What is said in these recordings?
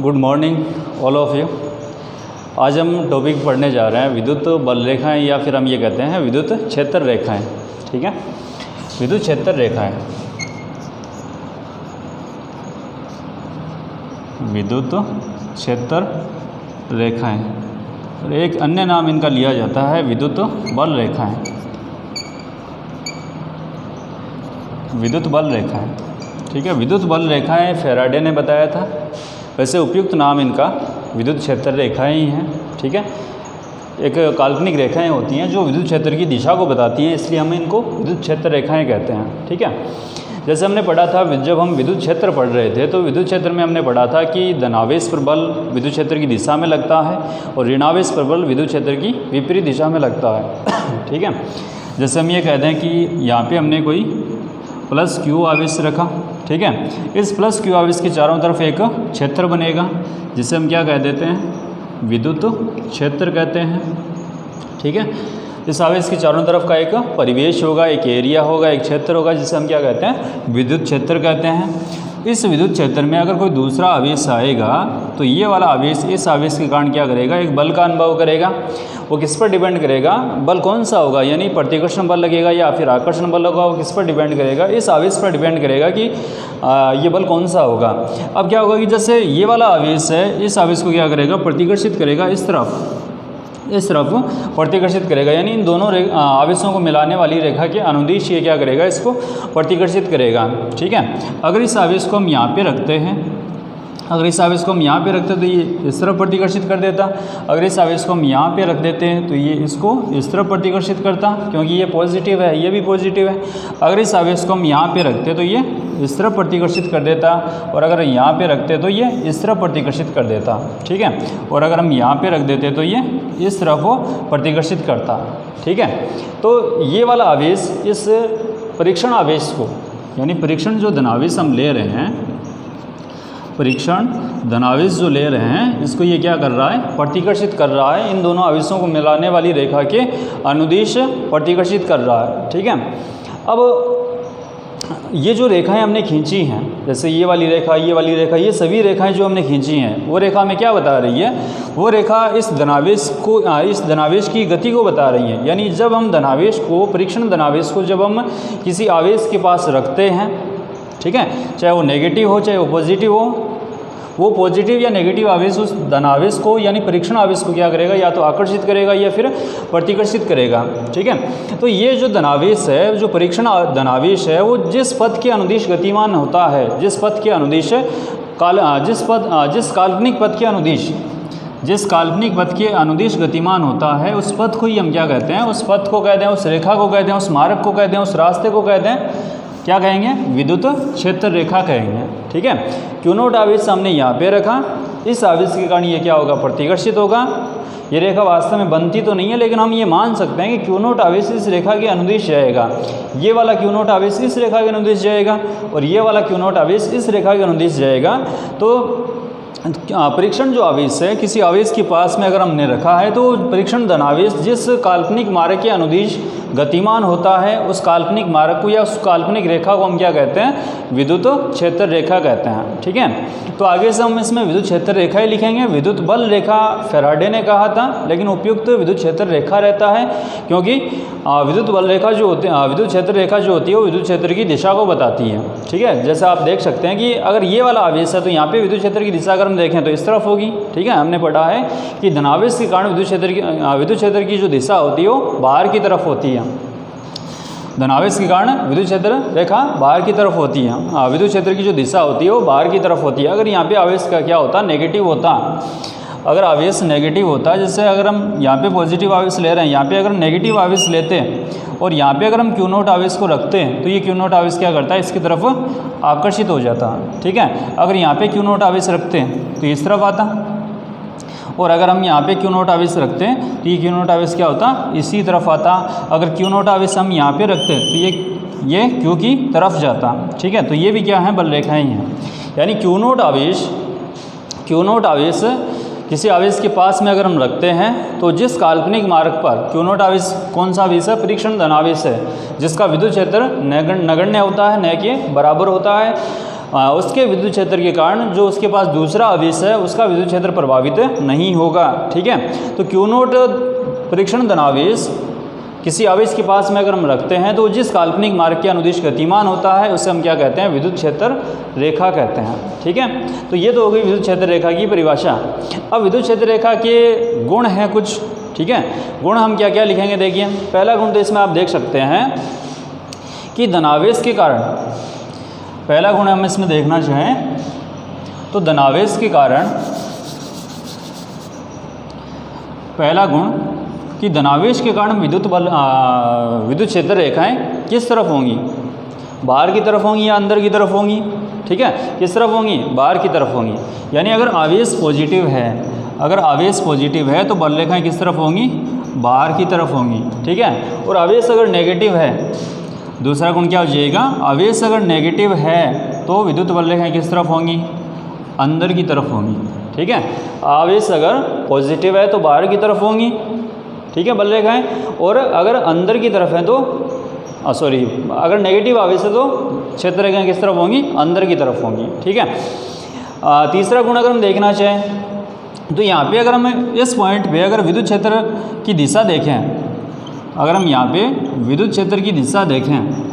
Good morning all of you. आज हम topic पढ़ने जा रहे हैं विद्युत बल रेखाएं या फिर हम ये कहते हैं विद्युत क्षेत्र रेखाएं। ठीक है, विद्युत क्षेत्र रेखाएं, विद्युत क्षेत्र रेखाएं। और एक अन्य नाम इनका लिया जाता है विद्युत बल रेखाएं, विद्युत बल रेखाएं। ठीक है, विद्युत बल रेखाएं फैराडे ने बताया था। वैसे उपयुक्त नाम इनका विद्युत क्षेत्र रेखाएं ही हैं। ठीक है, एक काल्पनिक रेखाएं होती हैं जो विद्युत क्षेत्र की दिशा को बताती हैं, इसलिए हम इनको विद्युत क्षेत्र रेखाएं कहते हैं। ठीक है, जैसे हमने पढ़ा था जब हम विद्युत क्षेत्र पढ़ रहे थे तो विद्युत क्षेत्र में हमने पढ़ा था कि धनावेश पर बल विद्युत क्षेत्र की दिशा में लगता है और ऋणावेश पर बल विद्युत क्षेत्र की विपरीत दिशा में लगता है। ठीक है, जैसे हम ये कहते हैं कि यहाँ पे हमने कोई प्लस क्यू आवेश रखा। ठीक है, इस प्लस क्यू आवेश के चारों तरफ एक क्षेत्र बनेगा जिसे हम क्या कह देते हैं, विद्युत क्षेत्र कहते हैं। ठीक है, इस आवेश के चारों तरफ का एक परिवेश होगा, एक एरिया होगा, एक क्षेत्र होगा जिसे हम क्या कहते हैं, विद्युत क्षेत्र कहते हैं। इस विद्युत क्षेत्र में अगर कोई दूसरा आवेश आएगा तो ये वाला आवेश इस आवेश के कारण क्या करेगा, एक बल का अनुभव करेगा। वो किस पर डिपेंड करेगा, बल कौन सा होगा, यानी प्रतिकर्षण बल लगेगा या फिर आकर्षण बल होगा, वो किस पर डिपेंड करेगा, इस आवेश पर डिपेंड करेगा कि ये बल कौन सा होगा। अब क्या होगा कि जैसे ये वाला आवेश है, इस आवेश को क्या करेगा, प्रतिकर्षित करेगा, इस तरफ प्रतिकर्षित करेगा, यानी इन दोनों आवेशों को मिलाने वाली रेखा के अनुदिश ये क्या करेगा, इसको प्रतिकर्षित करेगा। ठीक है, अगर इस आवेश को हम यहाँ पे रखते हैं, अगर इस आवेश को हम यहाँ पे रखते हैं तो ये इस तरफ प्रतिकर्षित कर देता। अगर इस आवेश को हम यहाँ पे रख देते हैं तो ये इसको इस तरफ प्रतिकर्षित करता, क्योंकि ये पॉजिटिव है, ये भी पॉजिटिव है। अगर इस आवेश को हम यहाँ पे रखते तो ये इस तरफ प्रतिकर्षित कर देता, और अगर यहाँ पे रखते तो ये इस तरफ प्रतिकर्षित कर देता। ठीक है, और अगर हम यहाँ पे रख देते तो ये इस तरफ वो प्रतिकर्षित करता। ठीक है, तो ये वाला आवेश इस परीक्षण आवेश को, यानी परीक्षण जो धनावेश हम ले रहे हैं, परीक्षण धनावेश जो ले रहे हैं, इसको ये क्या कर रहा है, प्रतिकर्षित कर रहा है। इन दोनों आवेशों को मिलाने वाली रेखा के अनुदिश प्रतिकर्षित कर रहा है। ठीक है, अब ये जो रेखाएं हमने खींची हैं, जैसे ये वाली रेखा, ये वाली रेखा, ये सभी रेखाएं जो हमने खींची हैं, वो रेखा में क्या बता रही है, वो रेखा इस धनावेश को, इस धनावेश की गति को बता रही है। यानी जब हम धनावेश को, परीक्षण धनावेश को जब हम किसी आवेश के पास रखते हैं, ठीक है, चाहे वो नेगेटिव हो चाहे वो पॉजिटिव हो, वो पॉजिटिव या नेगेटिव आवेश उस धनावेश को यानी परीक्षण आवेश को क्या करेगा, या तो आकर्षित करेगा या फिर प्रतिकर्षित करेगा। ठीक है, तो ये जो धनावेश है, जो परीक्षण धनावेश है, वो जिस पथ के अनुदिश गतिमान होता है, जिस पथ के अनुदिश जिस काल्पनिक पथ के अनुदिश, जिस काल्पनिक पथ के अनुदिश गतिमान होता है, उस पथ को ही हम क्या कहते हैं, उस पथ को कहते हैं, उस रेखा को कहते हैं, उस मार्ग को कहते हैं, उस रास्ते को कहते हैं, क्या कहेंगे, विद्युत क्षेत्र रेखा कहेंगे। ठीक है, क्यू नोट आवेश हमने यहाँ पे रखा, इस आवेश के कारण ये क्या होगा, प्रतिकर्षित होगा। ये रेखा वास्तव में बनती तो नहीं है, लेकिन हम ये मान सकते हैं कि क्यू नोट आवेश इस रेखा के अनुदिश जाएगा, ये वाला क्यू नोट आवेश इस रेखा के अनुदिश जाएगा और ये वाला क्यू नोट आवेश इस रेखा के अनुदिश जाएगा। तो परीक्षण जो आवेश है, किसी आवेश के पास में अगर हमने रखा है तो परीक्षण धनावेश जिस काल्पनिक मार्ग के अनुदिश गतिमान होता है, उस काल्पनिक मार्ग को या उस काल्पनिक रेखा को हम क्या कहते हैं, विद्युत क्षेत्र रेखा कहते हैं। ठीक है, तो आगे से हम इसमें विद्युत क्षेत्र रेखा ही लिखेंगे। विद्युत बल रेखा फैराडे ने कहा था, लेकिन उपयुक्त विद्युत क्षेत्र रेखा रहता है, क्योंकि विद्युत बल रेखा जो होती है, विद्युत क्षेत्र रेखा जो होती है वो विद्युत क्षेत्र की दिशा को बताती है। ठीक है, जैसे आप देख सकते हैं कि अगर ये वाला आवेश है तो यहाँ पे विद्युत क्षेत्र की दिशा अगर हम देखें तो इस तरफ होगी। ठीक है, हमने पढ़ा है कि धनावेश के कारण विद्युत क्षेत्र की जो दिशा होती है वो बाहर की तरफ होती है। धनावेश के कारण विद्युत क्षेत्र रेखा बाहर की तरफ होती है, विद्युत क्षेत्र की जो दिशा होती है वो बाहर की तरफ होती है। अगर यहाँ पे आवेश का क्या होता, नेगेटिव होता, अगर आवेश नेगेटिव होता, जैसे अगर हम यहाँ पे पॉजिटिव आवेश ले रहे हैं, यहाँ पे अगर नेगेटिव आवेश लेते हैं और यहाँ पे अगर हम क्यू नोट आवेश को रखते हैं तो ये क्यू नोट आवेश क्या करता है, इसकी तरफ आकर्षित हो जाता। ठीक है, अगर यहाँ पे क्यू नोट आवेश रखते हैं तो इस तरफ आता, और अगर हम यहाँ पे क्यू नोट आवेश रखते हैं तो ये क्यू नोट आवेश क्या होता, इसी तरफ आता। अगर क्यू नोट आवेश हम यहाँ पे रखते हैं तो ये क्यू की तरफ जाता। ठीक है, तो ये भी क्या है, बल रेखाएं हैं। यानी क्यू नोट आवेश किसी आवेश के पास में अगर हम रखते हैं तो जिस काल्पनिक मार्ग पर, क्यू नोट आवेश कौन सा आवेश है, परीक्षण धनावेश है, जिसका विद्युत क्षेत्र नगण्य होता है, न कि बराबर होता है। उसके विद्युत क्षेत्र के कारण जो उसके पास दूसरा आवेश है उसका विद्युत क्षेत्र प्रभावित नहीं होगा। ठीक है, तो Q नोट परीक्षण धनावेश किसी आवेश के पास में अगर हम रखते हैं तो जिस काल्पनिक मार्ग के अनुदिश गतिमान होता है उसे हम क्या कहते हैं, विद्युत क्षेत्र रेखा कहते हैं। ठीक है, तो ये तो हो गई विद्युत क्षेत्र रेखा की परिभाषा। अब विद्युत क्षेत्र रेखा के गुण हैं कुछ। ठीक है, गुण हम क्या क्या लिखेंगे, देखिए पहला गुण तो इसमें आप देख सकते हैं कि धनावेश के कारण, पहला गुण हम इसमें देखना चाहें तो धनावेश के कारण, पहला गुण कि धनावेश के कारण विद्युत क्षेत्र रेखाएं किस तरफ होंगी, बाहर की तरफ होंगी या अंदर की तरफ होंगी। ठीक है, किस तरफ होंगी, बाहर की तरफ होंगी। यानी अगर आवेश पॉजिटिव है, अगर आवेश पॉजिटिव है तो बल रेखाएं किस तरफ होंगी, बाहर की तरफ होंगी। ठीक है, और आवेश अगर नेगेटिव है, दूसरा गुण क्या हो जाएगा, आवेश अगर नेगेटिव है तो विद्युत बल रेखाएं किस तरफ होंगी, अंदर की तरफ होंगी। ठीक है, आवेश अगर पॉजिटिव है तो बाहर की तरफ होंगी। ठीक है, बल रेखाएं, और अगर अंदर की तरफ है तो अगर नेगेटिव आवेश है तो क्षेत्र रेखाएं किस तरफ होंगी, अंदर की तरफ होंगी। ठीक है, तीसरा गुण अगर हम देखना चाहें तो यहाँ पे अगर हम इस पॉइंट पे अगर विद्युत क्षेत्र की दिशा देखें, अगर हम यहाँ पे विद्युत क्षेत्र की दिशा देखें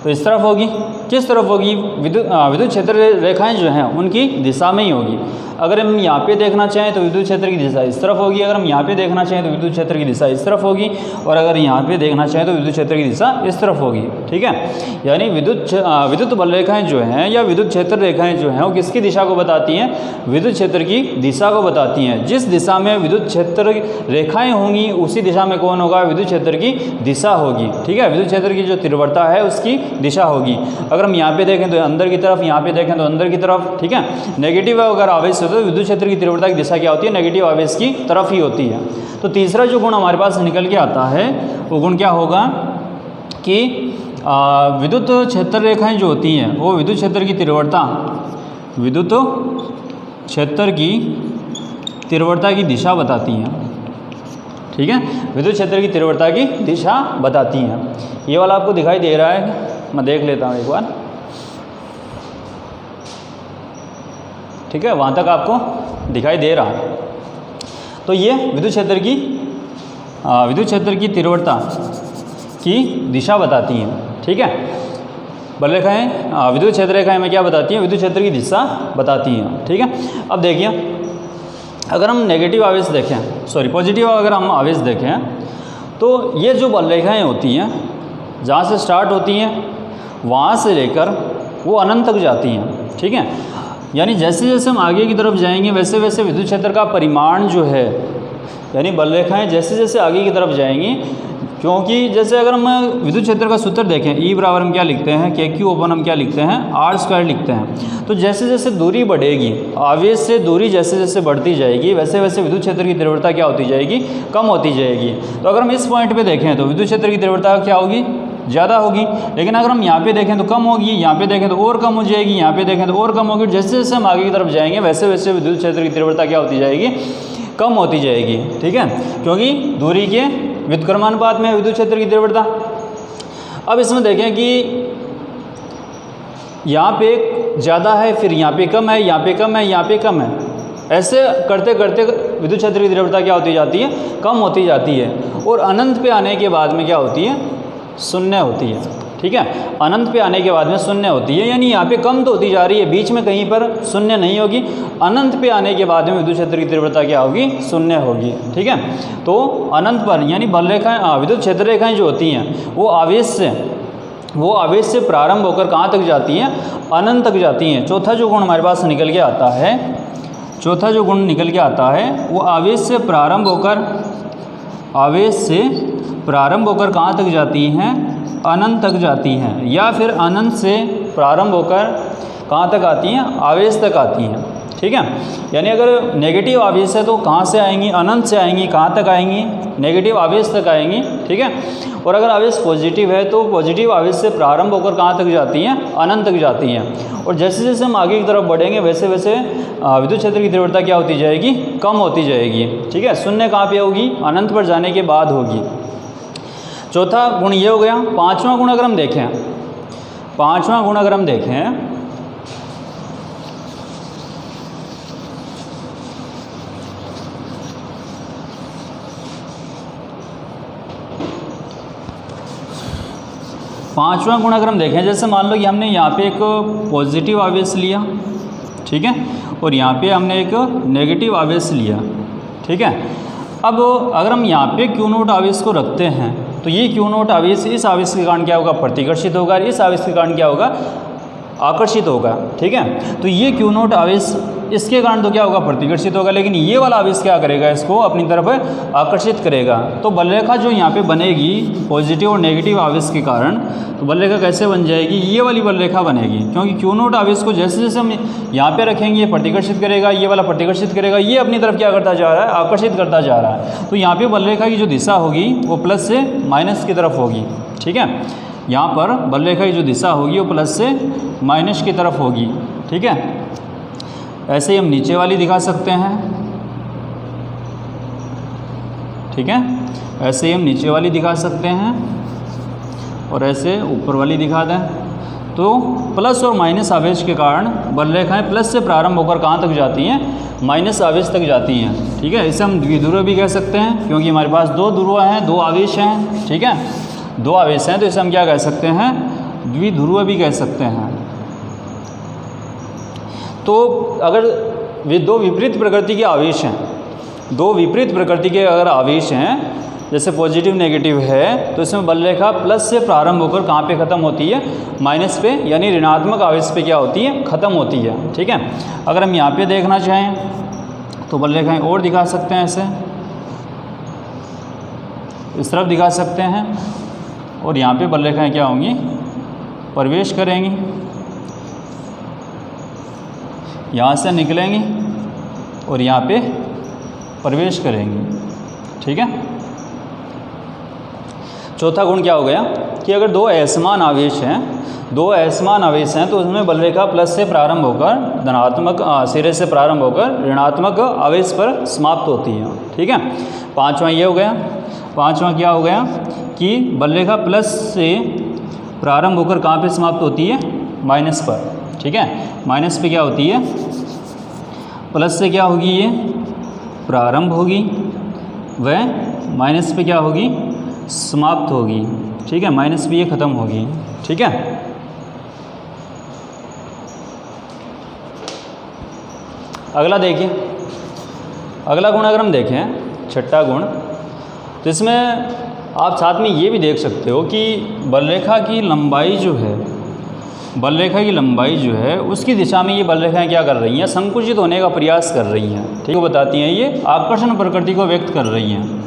तो इस तरफ होगी, किस तरफ होगी, विद्युत क्षेत्र रेखाएं जो हैं उनकी दिशा में ही होगी। अगर हम यहाँ पे देखना चाहें तो विद्युत क्षेत्र की दिशा इस तरफ होगी, अगर हम यहाँ पे देखना चाहें तो विद्युत क्षेत्र की दिशा इस तरफ होगी, और अगर यहाँ पे देखना चाहें तो विद्युत क्षेत्र की दिशा इस तरफ होगी। ठीक है, यानी विद्युत बल रेखाएं जो हैं या विद्युत क्षेत्र रेखाएं जो हैं वो किसकी दिशा को बताती हैं, विद्युत क्षेत्र की दिशा को बताती हैं। जिस दिशा में विद्युत क्षेत्र रेखाएं होंगी उसी दिशा में कौन होगा, विद्युत क्षेत्र की दिशा होगी। ठीक है, विद्युत क्षेत्र की जो तीव्रता है उसकी दिशा होगी। अगर हम यहाँ पे देखें तो अंदर की तरफ, यहाँ पे देखें तो अंदर की तरफ। ठीक है, नेगेटिव अगर आवेश तो विद्युत क्षेत्र की तीव्रता की दिशा क्या होती है, नेगेटिव आवेश की तरफ ही होती है। तो तीसरा जो गुण हमारे पास निकल के आता है वो गुण क्या होगा कि विद्युत क्षेत्र रेखाएं जो होती हैं वो विद्युत क्षेत्र की तीव्रता, विद्युत क्षेत्र की तीव्रता की दिशा बताती हैं। ठीक है, विद्युत क्षेत्र की तीव्रता की दिशा बताती हैं। ये वाला आपको दिखाई दे रहा है, मैं देख लेता हूँ एक बार। ठीक है, वहाँ तक आपको दिखाई दे रहा है। तो ये विद्युत क्षेत्र की तीव्रता की दिशा बताती हैं। ठीक है, बल रेखाएं विद्युत क्षेत्र रेखाएं में क्या बताती हैं, विद्युत क्षेत्र की दिशा बताती हैं। ठीक है, अब देखिए अगर हम नेगेटिव आवेश देखें, पॉजिटिव अगर हम आवेश देखें तो ये जो बल रेखाएं होती हैं जहाँ से स्टार्ट होती हैं वहाँ से लेकर वो अनंत तक जाती हैं। ठीक है, यानी जैसे जैसे हम आगे की तरफ जाएंगे वैसे वैसे विद्युत क्षेत्र का परिमाण जो है, यानी बल रेखाएं जैसे जैसे आगे की तरफ जाएंगी, क्योंकि जैसे अगर हम विद्युत क्षेत्र का सूत्र देखें, E बराबर हम क्या लिखते हैं, KQ ओपन हम क्या लिखते हैं, R² लिखते हैं। तो जैसे जैसे दूरी बढ़ेगी, आवेश से दूरी जैसे जैसे बढ़ती जाएगी वैसे वैसे विद्युत क्षेत्र की तीव्रता क्या होती जाएगी, कम होती जाएगी। तो अगर हम इस पॉइंट पे देखें तो विद्युत क्षेत्र की तीव्रता क्या होगी, ज़्यादा होगी। लेकिन अगर हम यहाँ पे देखें तो कम होगी, यहाँ पे देखें तो और कम हो जाएगी, यहाँ पे देखें तो और कम होगी। जैसे जैसे हम आगे की तरफ जाएंगे वैसे वैसे विद्युत क्षेत्र की तीव्रता क्या होती जाएगी, कम होती जाएगी। ठीक है, क्योंकि दूरी के व्युत्क्रमानुपात में विद्युत क्षेत्र की तीव्रता। अब इसमें देखें कि यहाँ पे ज़्यादा है, फिर यहाँ पे कम है, यहाँ पे कम है, यहाँ पे कम है। ऐसे करते करते विद्युत क्षेत्र की तीव्रता क्या होती जाती है, कम होती जाती है। और अनंत पे आने के बाद में क्या होती है, शून्य होती है। ठीक है, अनंत पे आने के बाद में शून्य होती है, यानी यहाँ पे कम तो होती जा रही है, बीच में कहीं पर शून्य नहीं होगी। अनंत पे आने के बाद में विद्युत क्षेत्र की तीव्रता क्या होगी, शून्य होगी। ठीक है, तो अनंत पर यानी बल रेखाएं, विद्युत क्षेत्र रेखाएं जो होती हैं वो आवेश से प्रारंभ होकर कहाँ तक जाती हैं, अनंत तक जाती हैं। चौथा जो गुण हमारे पास निकल के आता है, चौथा जो गुण निकल के आता है वो आवेश से प्रारंभ होकर कहाँ तक जाती हैं, अनंत तक जाती हैं, या फिर अनंत से प्रारंभ होकर कहाँ तक आती हैं, आवेश तक आती हैं। ठीक है, यानी अगर नेगेटिव आवेश है तो कहाँ से आएंगी, अनंत से आएंगी, कहाँ तक आएंगी, नेगेटिव आवेश तक आएंगी। ठीक है, और अगर आवेश पॉजिटिव है तो पॉजिटिव आवेश से प्रारंभ होकर कहाँ तक जाती हैं, अनंत तक जाती हैं। और जैसे जैसे हम आगे की तरफ बढ़ेंगे वैसे वैसे विद्युत क्षेत्र की तीव्रता क्या होती जाएगी, कम होती जाएगी। ठीक है, शून्य कहाँ पे होगी, अनंत पर जाने के बाद होगी। चौथा गुण ये हो गया। पांचवा गुण अगर हम देखें पांचवा गुण अगर हम देखें, जैसे मान लो कि हमने यहाँ पे एक पॉजिटिव आवेश लिया, ठीक है, और यहाँ पे हमने एक नेगेटिव आवेश लिया, ठीक है। अब अगर हम यहाँ पे क्यू नोट आवेश को रखते हैं तो ये क्यू नोट आवेश इस आवेश के कारण क्या होगा, प्रतिकर्षित होगा, और इस आवेश के कारण क्या होगा, आकर्षित होगा, ठीक है। तो ये क्यू नोट आवेश इसके कारण तो क्या होगा, प्रतिकर्षित होगा, लेकिन ये वाला आवेश क्या करेगा, इसको अपनी तरफ आकर्षित करेगा। तो बलरेखा जो यहाँ पे बनेगी पॉजिटिव और नेगेटिव आवेश के कारण, तो बलरेखा कैसे बन जाएगी, ये वाली बलरेखा बनेगी, क्योंकि क्यू नोट आवेश को जैसे जैसे हम यहाँ पे रखेंगे ये प्रतिकर्षित करेगा, ये वाला प्रतिकर्षित करेगा, ये अपनी तरफ क्या करता जा रहा है, आकर्षित करता जा रहा है। तो यहाँ पे बलरेखा की जो दिशा होगी वो प्लस से माइनस की तरफ होगी, ठीक है। यहाँ पर बलरेखा की जो दिशा होगी वो प्लस से माइनस की तरफ होगी, ठीक है। ऐसे ही हम नीचे वाली दिखा सकते हैं, ठीक है, ऐसे ही हम नीचे वाली दिखा सकते हैं और ऐसे ऊपर वाली दिखा दें। तो प्लस और माइनस आवेश के कारण बलरेखाएं प्लस से प्रारंभ होकर कहाँ तक जाती हैं, माइनस आवेश तक जाती हैं, ठीक है। इसे हम द्विध्रुव भी कह सकते हैं, क्योंकि हमारे पास दो ध्रुव हैं, दो आवेश हैं, ठीक है, दो आवेश हैं, तो इसे हम क्या कह सकते हैं, द्विध्रुव भी कह सकते हैं। तो अगर वे दो विपरीत प्रकृति के आवेश हैं, दो विपरीत प्रकृति के अगर आवेश हैं, जैसे पॉजिटिव नेगेटिव है, तो इसमें बलरेखा प्लस से प्रारंभ होकर कहाँ पे ख़त्म होती है, माइनस पे, यानी ऋणात्मक आवेश पे क्या होती है, ख़त्म होती है, ठीक है। अगर हम यहाँ पे देखना चाहें तो बलरेखाएं और दिखा सकते हैं, ऐसे इस तरफ दिखा सकते हैं, और यहाँ पे बलरेखाएं क्या होंगी, प्रवेश करेंगी, यहाँ से निकलेंगी और यहाँ पे प्रवेश करेंगी, ठीक है। चौथा गुण क्या हो गया कि अगर दो असमान आवेश हैं, दो असमान आवेश हैं, तो उसमें बलरेखा प्लस से प्रारंभ होकर धनात्मक सिरे से प्रारंभ होकर ऋणात्मक आवेश पर समाप्त होती है, ठीक है। पांचवा ये हो गया। पांचवा क्या हो गया कि बलरेखा प्लस से प्रारंभ होकर कहाँ पे समाप्त होती है, माइनस पर, ठीक है। माइनस पे क्या होती है, प्लस से क्या होगी, ये प्रारंभ होगी, वह माइनस पे क्या होगी, समाप्त होगी, ठीक है। माइनस पे ये ख़त्म होगी, ठीक है। अगला देखिए, अगला गुण अगर हम देखें, छठा गुण, तो इसमें आप साथ में ये भी देख सकते हो कि बलरेखा की लंबाई जो है, बलरेखा की लंबाई जो है उसकी दिशा में ये बलरेखाएं क्या कर रही हैं, संकुचित होने का प्रयास कर रही हैं, ठीक है। बताती हैं ये आकर्षण प्रकृति को व्यक्त कर रही हैं।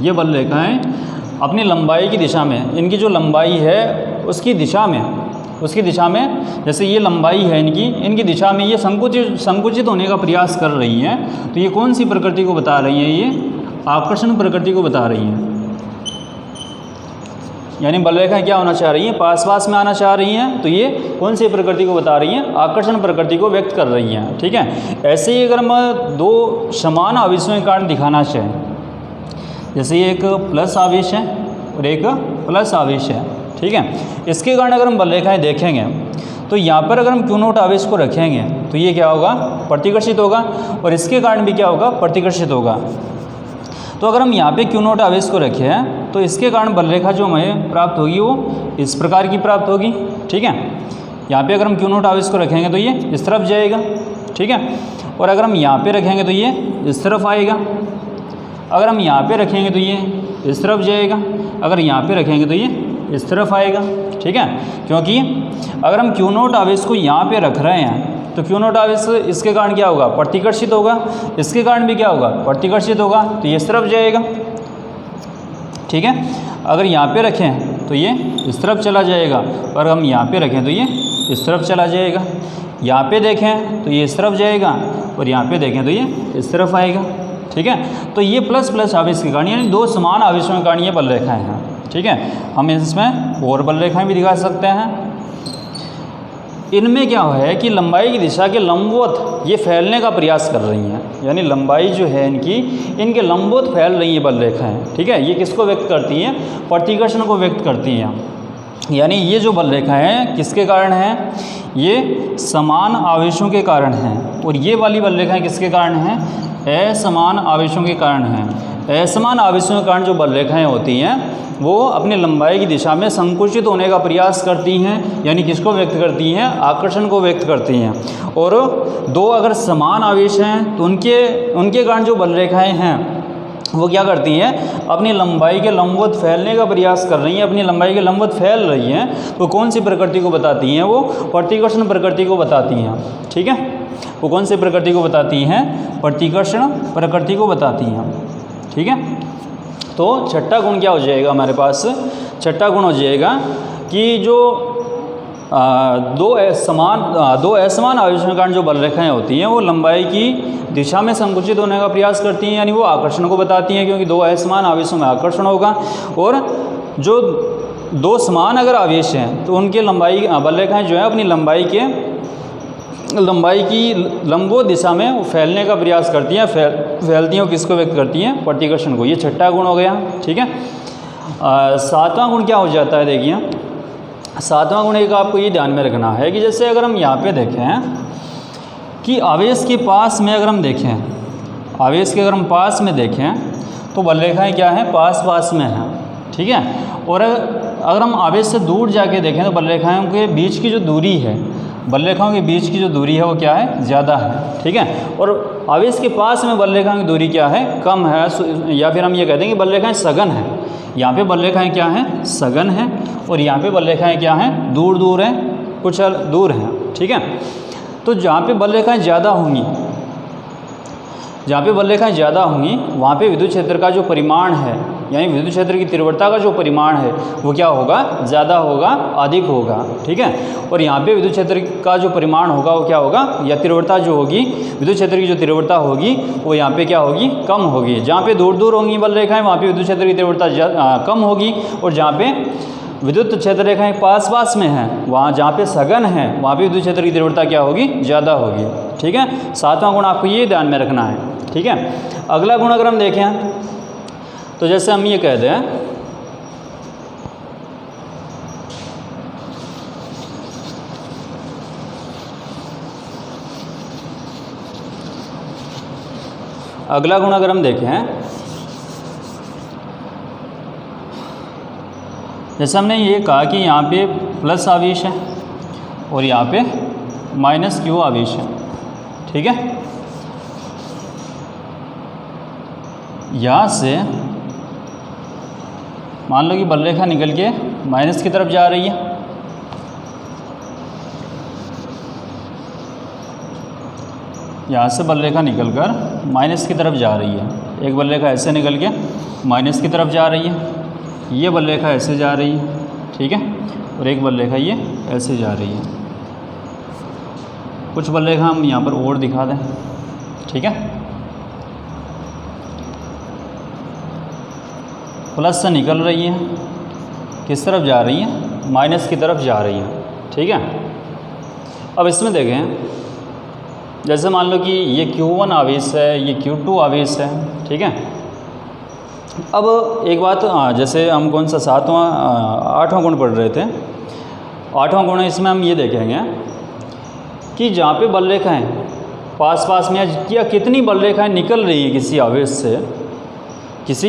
ये बलरेखाएं अपनी लंबाई की दिशा में, इनकी जो लंबाई है उसकी दिशा में, जैसे ये लंबाई है इनकी दिशा में ये संकुचित होने का प्रयास कर रही हैं। तो ये कौन सी प्रकृति को बता रही हैं, ये आकर्षण प्रकृति को बता रही हैं। यानी बलरेखाएं क्या होना चाह रही हैं, पास पास में आना चाह रही हैं, तो ये कौन सी प्रकृति को बता रही हैं, आकर्षण प्रकृति को व्यक्त कर रही हैं, ठीक है। ऐसे ही अगर हम दो समान आवेशों के कारण दिखाना चाहें, जैसे ये एक प्लस आवेश है और एक प्लस आवेश है, ठीक है। इसके कारण अगर हम बलरेखाएं देखेंगे तो यहाँ पर अगर हम क्यू नोट आवेश को रखेंगे तो ये क्या होगा, प्रतिकर्षित होगा, और इसके कारण भी क्या होगा, प्रतिकर्षित होगा। तो अगर हम यहाँ पे क्यू नोट आवेश को रखे हैं तो इसके कारण बलरेखा जो हमें प्राप्त होगी वो इस प्रकार की प्राप्त होगी, ठीक है। यहाँ पे अगर हम क्यू नोट आवेश को रखेंगे तो ये इस तरफ जाएगा, ठीक है। और अगर हम यहाँ पे रखेंगे तो ये इस तरफ आएगा, अगर हम यहाँ पे रखेंगे तो ये इस तरफ जाएगा, अगर यहाँ पे रखेंगे तो ये इस तरफ आएगा, ठीक है। क्योंकि अगर हम क्यू नोट आवेश को यहाँ पे रख रहे हैं तो क्यू नोट आवेश इसके कारण क्या होगा, प्रतिकर्षित होगा, इसके कारण भी क्या होगा, प्रतिकर्षित होगा, तो ये इस तरफ जाएगा, ठीक है। अगर यहाँ पे रखें तो ये इस तरफ चला जाएगा, और हम यहाँ पे रखें तो ये इस तरफ चला जाएगा। यहाँ पे देखें तो ये इस तरफ जाएगा, और यहाँ पे देखें तो ये इस तरफ आएगा, ठीक है। तो ये प्लस प्लस आवेश के कारण, यानी दो समान आवेशों के कारण ये बलरेखाएं हैं, ठीक है। हम इसमें और बलरेखाएं भी दिखा सकते हैं। इनमें क्या है कि लंबाई की दिशा के लंबवत ये फैलने का प्रयास कर रही हैं, यानी लंबाई जो है इनके लंबवत फैल रही हैं बलरेखाएं, ठीक है। ये किसको व्यक्त करती हैं, प्रतिकर्षण को व्यक्त करती हैं। यानी ये जो बलरेखाएं हैं किसके कारण हैं, ये समान आवेशों के कारण हैं, और ये वाली बलरेखाएं किसके कारण हैं, असमान आवेशों के कारण हैं। असमान आवेशों के कारण जो बल रेखाएं होती हैं वो अपनी लंबाई की दिशा में संकुचित होने का प्रयास करती हैं, यानी किसको व्यक्त करती हैं? आकर्षण को व्यक्त करती हैं। और दो अगर समान आवेश हैं तो उनके कारण जो बल रेखाएं हैं वो क्या करती हैं? अपनी लंबाई के लंबवत फैलने का प्रयास कर रही हैं, अपनी लंबाई के लंबवत फैल रही हैं। तो कौन सी प्रकृति को बताती हैं? वो प्रतिकर्षण प्रकृति को बताती हैं। ठीक है, वो कौन सी प्रकृति को बताती हैं? प्रतिकर्षण प्रकृति को बताती हैं। ठीक है, तो छठा गुण क्या हो जाएगा हमारे पास? छठा गुण हो जाएगा कि जो दो असमान आवेशों के कारण जो बल रेखाएं होती हैं वो लंबाई की दिशा में संकुचित होने का प्रयास करती हैं, यानी वो आकर्षण को बताती हैं, क्योंकि दो असमान आवेशों में आकर्षण होगा। और जो दो समान अगर आवेश हैं तो उनके बल रेखाएं जो है अपनी लंबाई की लंबवत दिशा में वो फैलने का प्रयास करती हैं। फैलती हैं, किसको व्यक्त करती हैं? प्रतिकर्षण को। ये छठा गुण हो गया। ठीक है, सातवां गुण क्या हो जाता है? देखिए, सातवां गुण एक आपको ये ध्यान में रखना है कि जैसे अगर हम यहाँ पे देखें कि आवेश के पास में अगर हम देखें, आवेश के अगर हम पास में देखें तो बल रेखाएँ क्या हैं? पास पास में हैं। ठीक है, और अगर हम आवेश से दूर जाके देखें तो बल रेखाओं के बीच की जो दूरी है, बल रेखाओं के बीच की जो दूरी है वो क्या है? ज़्यादा है। ठीक है, और आवेश के पास में बल रेखाओं की दूरी क्या है? कम है, या फिर हम ये कहते हैं कि बल रेखाएं सघन हैं। यहाँ पे बल रेखाएं क्या हैं? सघन हैं। और यहाँ पे बल रेखाएं क्या हैं? दूर दूर हैं, कुछ दूर हैं। ठीक है, तो जहाँ पे बल रेखाएं ज़्यादा होंगी, जहाँ पे बल रेखाएं ज़्यादा होंगी वहाँ पे विद्युत क्षेत्र का जो परिमाण है, यानी विद्युत क्षेत्र की तीव्रता का जो परिमाण है वो क्या होगा? ज़्यादा होगा, अधिक होगा। ठीक है, और यहाँ पे विद्युत क्षेत्र का जो परिमाण होगा वो क्या होगा? या तीव्रता जो होगी, विद्युत क्षेत्र की जो तीव्रता होगी वो यहाँ पे क्या होगी? कम होगी। जहाँ पे दूर दूर होंगी बल रेखाएं वहाँ पे विद्युत क्षेत्र की तीव्रता कम होगी, और जहाँ पे विद्युत क्षेत्र रेखाएं पास पास में हैं, वहाँ जहाँ पे सघन है वहाँ पे विद्युत क्षेत्र की तीव्रता क्या होगी? ज़्यादा होगी। ठीक है, सातवां गुण आपको ये ध्यान में रखना है। ठीक है, अगला गुण अगर हम देखें तो जैसे हम ये कहते हैं अगला गुण अगर हम देखें, जैसे हमने ये कहा कि यहाँ पे प्लस आवेश है और यहाँ पे माइनस क्यू आवेश है। ठीक है, यहाँ से मान लो कि बल रेखा निकल के माइनस की तरफ जा रही है, यहाँ से बल रेखा निकलकर माइनस की तरफ जा रही है। एक बल रेखा ऐसे निकल के माइनस की तरफ जा रही है, ये बल रेखा ऐसे जा रही है। ठीक है, और एक बल रेखा ये ऐसे जा रही है। कुछ बल रेखा हम यहाँ पर और दिखा दें। ठीक है, प्लस से निकल रही है, किस तरफ जा रही है? माइनस की तरफ जा रही है। ठीक है, अब इसमें देखें, जैसे मान लो कि ये Q1 आवेश है, ये Q2 आवेश है। ठीक है, अब एक बात, जैसे हम कौन सा आठवां गुण पढ़ रहे थे, आठवां गुण इसमें हम ये देखेंगे कि जहाँ पे बल रेखाएं पास पास में या कितनी बल रेखाएं निकल रही हैं किसी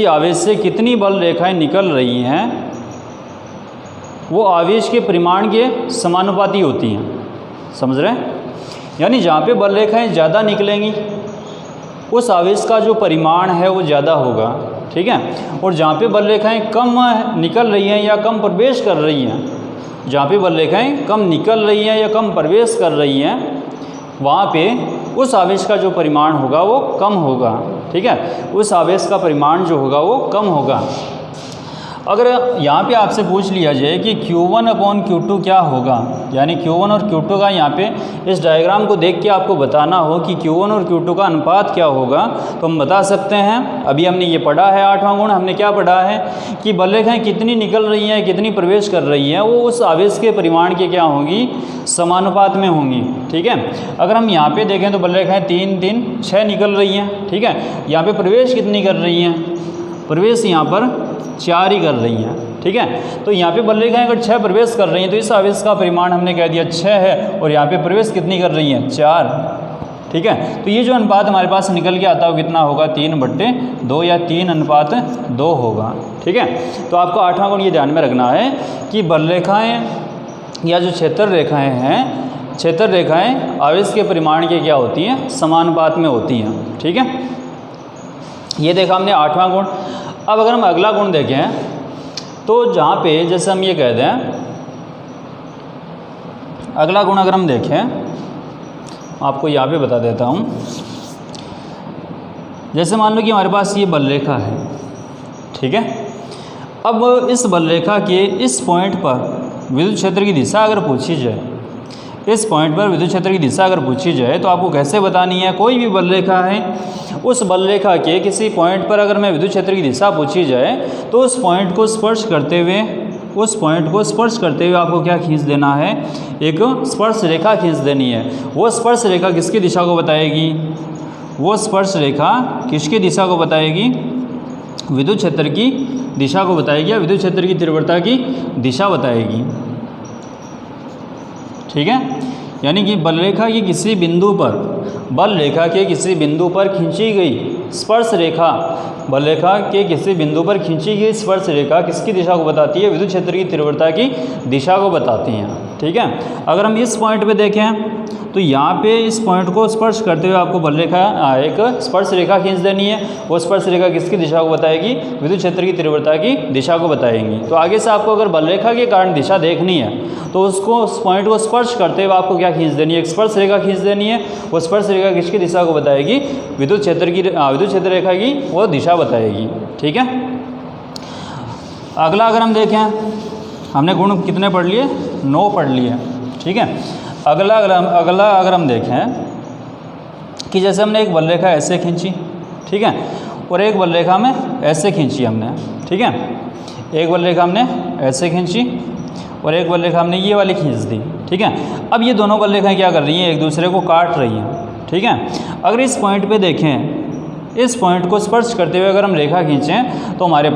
आवेश से कितनी बल रेखाएं निकल रही हैं वो आवेश के परिमाण के समानुपाती होती हैं। समझ रहे हैं? यानी जहाँ पे बल रेखाएं ज़्यादा निकलेंगी उस आवेश का जो परिमाण है वो ज़्यादा होगा। ठीक है, और जहाँ पे बल रेखाएं कम निकल रही हैं या कम प्रवेश कर रही हैं, जहाँ पे बल रेखाएं कम निकल रही हैं या कम प्रवेश कर रही हैं, वहाँ पे उस आवेश का जो परिमाण होगा वो कम होगा। ठीक है, उस आवेश का परिमाण जो होगा वो कम होगा। अगर यहाँ पे आपसे पूछ लिया जाए कि Q1 अपॉन Q2 क्या होगा, यानी Q1 और Q2 का यहाँ पे इस डायग्राम को देख के आपको बताना हो कि Q1 और Q2 का अनुपात क्या होगा, तो हम बता सकते हैं। अभी हमने ये पढ़ा है, आठवां गुण हमने क्या पढ़ा है कि बल रेखाएं कितनी निकल रही हैं, कितनी प्रवेश कर रही हैं, वो उस आवेश के परिमाण के क्या होंगी? समानुपात में होंगी। ठीक है, अगर हम यहाँ पे देखें तो बल रेखाएं 3, 3, 6 निकल रही हैं। ठीक है, यहाँ पे प्रवेश कितनी कर रही हैं? प्रवेश यहाँ पर 4 ही कर रही हैं। ठीक है, तो यहाँ पे बल रेखाएं अगर 6 प्रवेश कर रही हैं तो इस आवेश का परिमाण हमने कह दिया 6 है, और यहाँ पे प्रवेश कितनी कर रही हैं? 4। ठीक है। तो ये जो अनुपात हमारे पास निकल के आता है वो कितना होगा, 3/2 या 3:2 होगा, ठीक है। तो आपको 8वां गुण ये ध्यान में रखना है कि बल रेखाएँ या जो क्षेत्र रेखाएँ हैं, क्षेत्र रेखाएँ आवेश के परिमाण के क्या होती हैं, समानुपात में होती हैं, ठीक है। ये देखा हमने 8वां गुण। अब अगर हम अगला गुण देखें तो जहाँ पे जैसे हम ये कह दें, अगला गुण अगर हम देखें, आपको यहाँ पे बता देता हूँ। जैसे मान लो कि हमारे पास ये बल रेखा है, ठीक है। अब इस बल रेखा के इस पॉइंट पर विद्युत क्षेत्र की दिशा अगर पूछी जाए, इस पॉइंट पर विद्युत क्षेत्र की दिशा अगर पूछी जाए तो आपको कैसे बतानी है। कोई भी बल रेखा है, उस बल रेखा के किसी पॉइंट पर अगर मैं विद्युत क्षेत्र की दिशा पूछी जाए तो उस पॉइंट को स्पर्श करते हुए, उस पॉइंट को स्पर्श करते हुए आपको क्या खींच देना है, एक स्पर्श रेखा खींच देनी है। वो स्पर्श रेखा किसकी दिशा को बताएगी, वो स्पर्श रेखा किसकी दिशा को बताएगी, विद्युत क्षेत्र की दिशा को बताएगी या विद्युत क्षेत्र की तीव्रता की दिशा बताएगी, ठीक है। यानी कि बल रेखा की किसी बिंदु पर, बल रेखा के किसी बिंदु पर खींची गई स्पर्श रेखा, बल रेखा के किसी बिंदु पर खींची गई स्पर्श रेखा किसकी दिशा को बताती है, विद्युत क्षेत्र की तीव्रता की दिशा को बताती हैं, ठीक है। अगर हम इस पॉइंट पे देखें तो यहाँ पे इस पॉइंट को स्पर्श करते हुए आपको बल रेखा, एक स्पर्श रेखा खींच देनी है। वो स्पर्श रेखा किसकी दिशा को बताएगी, विद्युत क्षेत्र की तीव्रता की दिशा को बताएंगी। तो आगे से आपको अगर बल रेखा के कारण दिशा देखनी है तो उसको, उस पॉइंट को स्पर्श करते हुए आपको क्या खींच देनी है, एक स्पर्श रेखा खींच देनी है। वो स्पर्श रेखा किसकी दिशा को बताएगी, विद्युत क्षेत्र की, विद्युत क्षेत्र रेखा की वो दिशा बताएगी, ठीक है। अगला अगर हम देखें, हमने गुण कितने पढ़ लिए, 9 पढ़ लिए, ठीक है। अगला अगर हम देखें कि जैसे हमने एक बल रेखा ऐसे खींची, ठीक है, और एक बल रेखा में ऐसे खींची हमने, ठीक है। एक बल रेखा हमने ऐसे खींची और एक बल रेखा हमने ये वाली खींच दी, ठीक है। अब ये दोनों बल रेखाएं क्या कर रही हैं, एक दूसरे को काट रही हैं, ठीक है। अगर इस पॉइंट पे देखें, इस पॉइंट को स्पर्श करते हुए अगर हम रेखा खींचें तो हमारे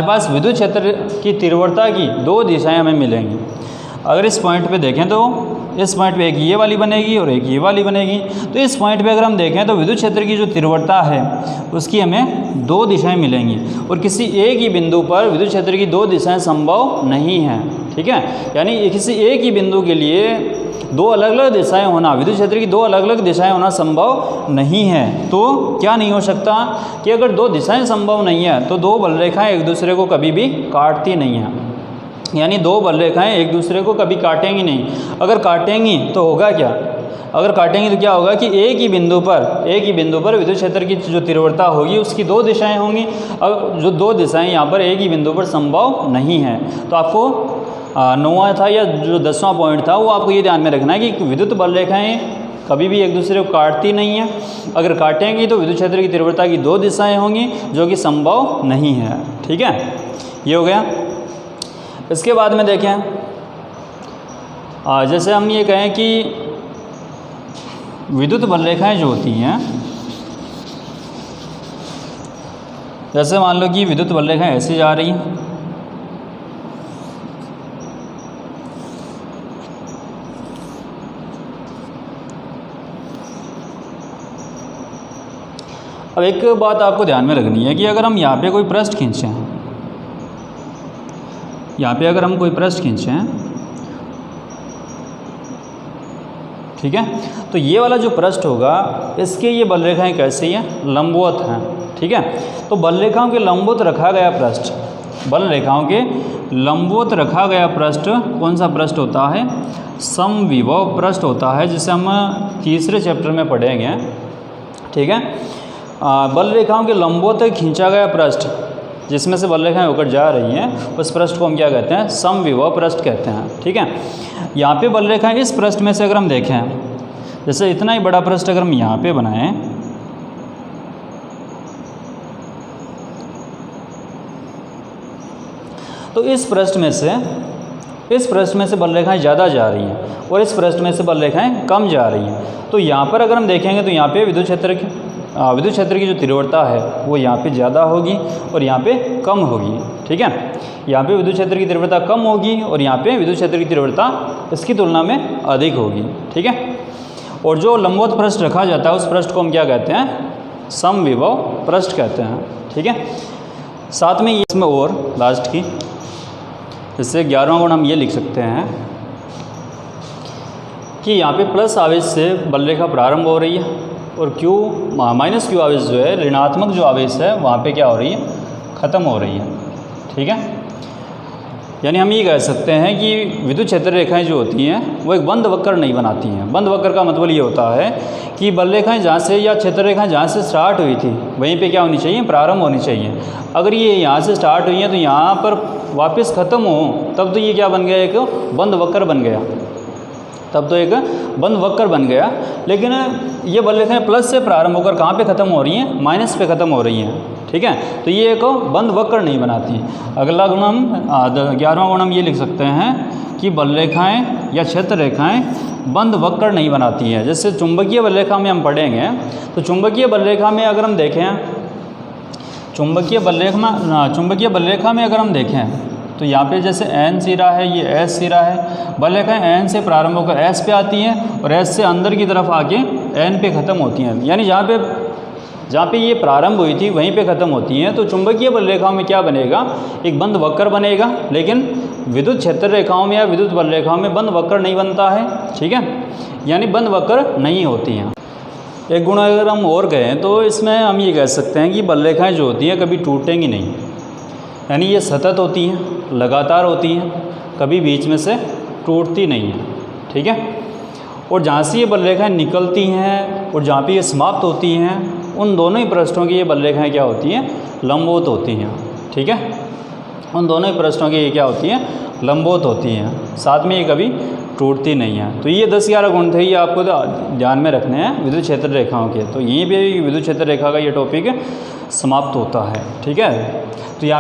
पास विद्युत क्षेत्र की तीव्रता की 2 दिशाएं हमें मिलेंगी। अगर इस पॉइंट पे देखें तो इस पॉइंट पे एक ये वाली बनेगी और एक ये वाली बनेगी। तो इस पॉइंट पे अगर हम देखें तो विद्युत क्षेत्र की जो तीव्रता है उसकी हमें 2 दिशाएं मिलेंगी और किसी एक ही बिंदु पर विद्युत क्षेत्र की 2 दिशाएं संभव नहीं हैं, ठीक है। यानी किसी एक ही बिंदु के लिए 2 अलग अलग दिशाएं होना, विद्युत क्षेत्र की 2 अलग अलग दिशाएं होना संभव नहीं है। तो क्या नहीं हो सकता कि अगर 2 दिशाएं संभव नहीं है तो 2 बल रेखाएं एक दूसरे को कभी भी काटती नहीं हैं। यानी 2 बल रेखाएं एक दूसरे को कभी काटेंगी नहीं। अगर काटेंगी तो होगा क्या, अगर काटेंगी तो क्या होगा कि एक ही बिंदु पर विद्युत क्षेत्र की जो तीव्रता होगी उसकी 2 दिशाएं होंगी। अब जो 2 दिशाएं यहाँ पर एक ही बिंदु पर संभव नहीं है। तो आपको 9वां था या जो 10वां पॉइंट था वो आपको ये ध्यान में रखना है कि विद्युत बल रेखाएँ कभी भी एक दूसरे को काटती नहीं है। अगर काटेंगी तो विद्युत क्षेत्र की तीव्रता की 2 दिशाएं होंगी जो कि संभव नहीं है, ठीक है। ये हो गया। इसके बाद में देखें, जैसे हम ये कहें कि विद्युत बल रेखाएं जो होती हैं, जैसे मान लो कि विद्युत बल रेखाएं ऐसे जा रही हैं, अब एक बात आपको ध्यान में रखनी है कि अगर हम यहाँ पे कोई पृष्ठ खींचें, यहाँ पे अगर हम कोई पृष्ठ खींचें, ठीक है, तो ये वाला जो पृष्ठ होगा इसके ये बल रेखाएं कैसी हैं, लंबवत हैं, ठीक है। तो बल रेखाओं के लंबवत रखा गया पृष्ठ, बल रेखाओं के लंबवत रखा गया पृष्ठ कौन सा पृष्ठ होता है, समविभव पृष्ठ होता है, जिसे हम तीसरे चैप्टर में पढ़ेंगे, ठीक है। बल रेखाओं के लंबवत खींचा गया पृष्ठ जिसमें से बल रेखाएं होकर जा रही हैं उस पृष्ठ को हम क्या कहते हैं, समविभव पृष्ठ कहते हैं, ठीक है। यहाँ पे बल रेखाएं इस पृष्ठ में से अगर हम देखें, जैसे इतना ही बड़ा पृष्ठ अगर हम यहाँ पे बनाएं तो इस पृष्ठ में से बल रेखाएं ज़्यादा जा रही हैं और इस पृष्ठ में से बल रेखाएं कम जा रही हैं। तो यहाँ पर अगर हम देखेंगे तो यहाँ पे विद्युत क्षेत्र की जो तीव्रता है वो यहाँ पे ज़्यादा होगी और यहाँ पे कम होगी, ठीक है। यहाँ पे विद्युत क्षेत्र की तीव्रता कम होगी और यहाँ पे विद्युत क्षेत्र की तीव्रता इसकी तुलना में अधिक होगी, ठीक है। और जो लंबवत पृष्ठ रखा जाता है उस पृष्ठ को हम क्या कहते हैं? समविभव पृष्ठ कहते हैं। ठीक है। साथ में इसमें और लास्ट की, इससे 11वां गुण हम ये लिख सकते हैं कि यहाँ पे प्लस आवेश से बल रेखा प्रारंभ हो रही है और क्यू माइनस क्यू आवेश जो है, ऋणात्मक जो आवेश है वहाँ पे क्या हो रही है? ख़त्म हो रही है। ठीक है। यानी हम ये कह सकते हैं कि विद्युत क्षेत्र रेखाएं जो होती हैं वो एक बंद वक्र नहीं बनाती हैं। बंद वक्र का मतलब ये होता है कि बल रेखाएं जहाँ से या क्षेत्र रेखाएं जहाँ से स्टार्ट हुई थी वहीं पे क्या होनी चाहिए? प्रारंभ होनी चाहिए। अगर ये यहाँ से स्टार्ट हुई हैं तो यहाँ पर वापस ख़त्म हो तब तो ये क्या बन गया? एक बंद वक्र बन गया। तब तो एक बंद वक्र बन गया। लेकिन ये बल रेखाएं प्लस से प्रारंभ होकर कहाँ पे ख़त्म हो रही हैं? माइनस पे ख़त्म हो रही हैं। ठीक है। तो ये एक बंद वक्र नहीं बनाती। अगला गुण हम 11वां गुण हम ये लिख सकते हैं कि बल रेखाएं या क्षेत्र रेखाएं बंद वक्र नहीं बनाती हैं। जैसे चुंबकीय बल रेखा में हम पढ़ेंगे तो चुंबकीय बल रेखा में अगर हम देखें, चुंबकीय बल रेखा में अगर हम देखें तो यहाँ पे जैसे एन सिरा है, ये एस सिरा है। बल रेखाएं एन से प्रारंभ होकर एस पे आती हैं और एस से अंदर की तरफ आके एन पे ख़त्म होती हैं। यानी जहाँ पे ये प्रारंभ हुई थी वहीं पे ख़त्म होती हैं। तो चुंबकीय बल रेखाओं में क्या बनेगा? एक बंद वक्र बनेगा। लेकिन विद्युत क्षेत्र रेखाओं में या विद्युत बल रेखाओं में बंद वक्र नहीं बनता है। ठीक है। यानी बंद वक्र नहीं होती हैं। एक गुण अगर हम और गए तो इसमें हम ये कह सकते हैं कि बल रेखाएँ जो होती हैं कभी टूटेंगी नहीं। यानी ये सतत होती हैं, लगातार होती हैं, कभी बीच में से टूटती नहीं हैं। ठीक है। और जहाँ से ये बल रेखाएँ निकलती हैं और जहाँ पे ये समाप्त होती हैं उन दोनों ही पृष्ठों की ये बल रेखाएँ क्या होती हैं? लंबवत होती हैं। ठीक है। उन दोनों ही पृष्ठों की ये क्या होती हैं? लंबवत होती हैं। साथ में ये कभी टूटती नहीं है। तो ये 10-11 गुण थे, ये आपको ध्यान में रखने हैं विद्युत क्षेत्र रेखाओं के। तो यहीं पे विद्युत क्षेत्र रेखा का ये टॉपिक समाप्त होता है। ठीक है। तो यहाँ